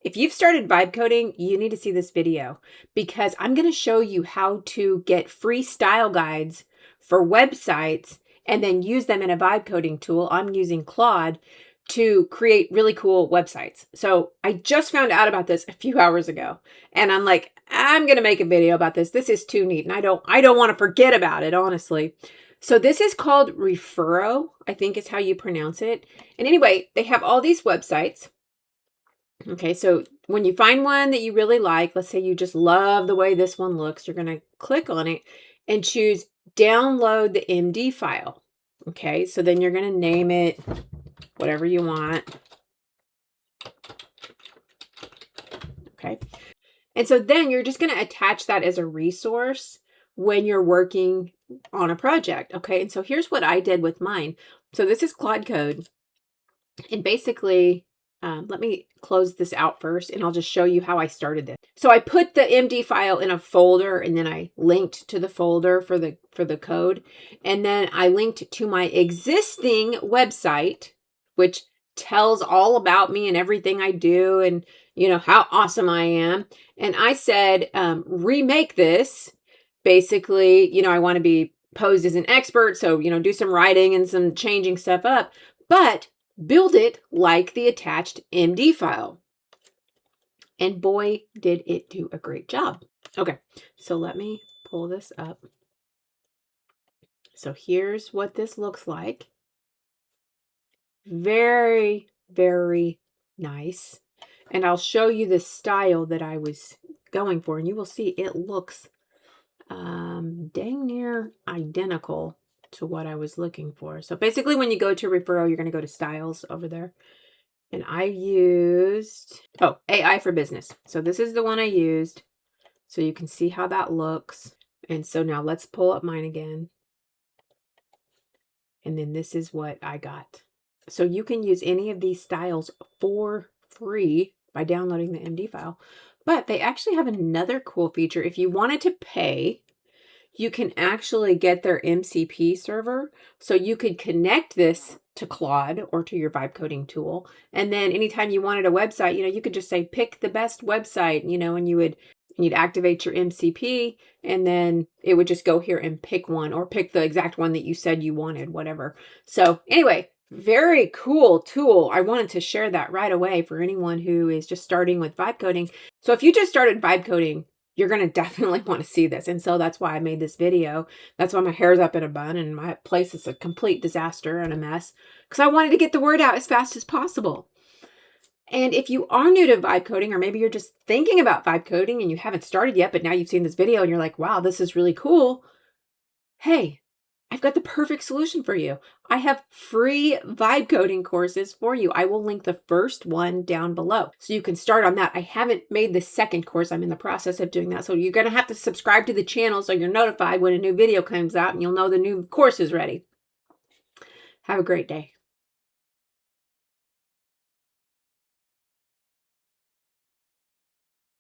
If you've started vibe coding, you need to see this video because I'm going to show you how to get free style guides for websites and then use them in a vibe coding tool. I'm using Claude to create really cool websites. So I just found out about this a few hours ago and I'm like, I'm going to make a video about this. This is too neat and I don't want to forget about it, honestly. So this is called Refero, I think is how you pronounce it. And anyway, they have all these websites. Okay, so when you find one that you really like, let's say you just love the way this one looks, you're going to click on it and choose download the MD file. Okay, so then you're going to name it whatever you want. Okay, and so then you're just going to attach that as a resource when you're working on a project. Okay, and so here's what I did with mine. So this is Claude Code, and basically, let me close this out first and I'll just show you how I started this. So I put the MD file in a folder and then I linked to the folder for the code. And then I linked to my existing website, which tells all about me and everything I do and, you know, how awesome I am. And I said, remake this. Basically, you know, I want to be posed as an expert. So, you know, do some writing and some changing stuff up, but build it like the attached MD file. And boy, did it do a great job. Okay, so let me pull this up. So here's what this looks like. Very, very nice. And I'll show you the style that I was going for. And you will see it looks dang near identical to what I was looking for. So basically when you go to Refero, you're going to go to styles over there. And I used, AI for business. So this is the one I used. So you can see how that looks. And so now let's pull up mine again. And then this is what I got. So you can use any of these styles for free by downloading the MD file. But they actually have another cool feature. If you wanted to pay, you can actually get their MCP server. So you could connect this to Claude or to your vibe coding tool. And then anytime you wanted a website, you know, you could just say, pick the best website, you know, and you'd activate your MCP and then it would just go here and pick one or pick the exact one that you said you wanted, whatever. So anyway, very cool tool. I wanted to share that right away for anyone who is just starting with vibe coding. So if you just started vibe coding, you're going to definitely want to see this. And so that's why I made this video. That's why my hair's up in a bun and my place is a complete disaster and a mess because I wanted to get the word out as fast as possible. And if you are new to vibe coding, or maybe you're just thinking about vibe coding and you haven't started yet, but now you've seen this video and you're like, wow, this is really cool. Hey, I've got the perfect solution for you. I have free vibe coding courses for you. I will link the first one down below so you can start on that. I haven't made the second course. I'm in the process of doing that. So you're going to have to subscribe to the channel so you're notified when a new video comes out and you'll know the new course is ready. Have a great day.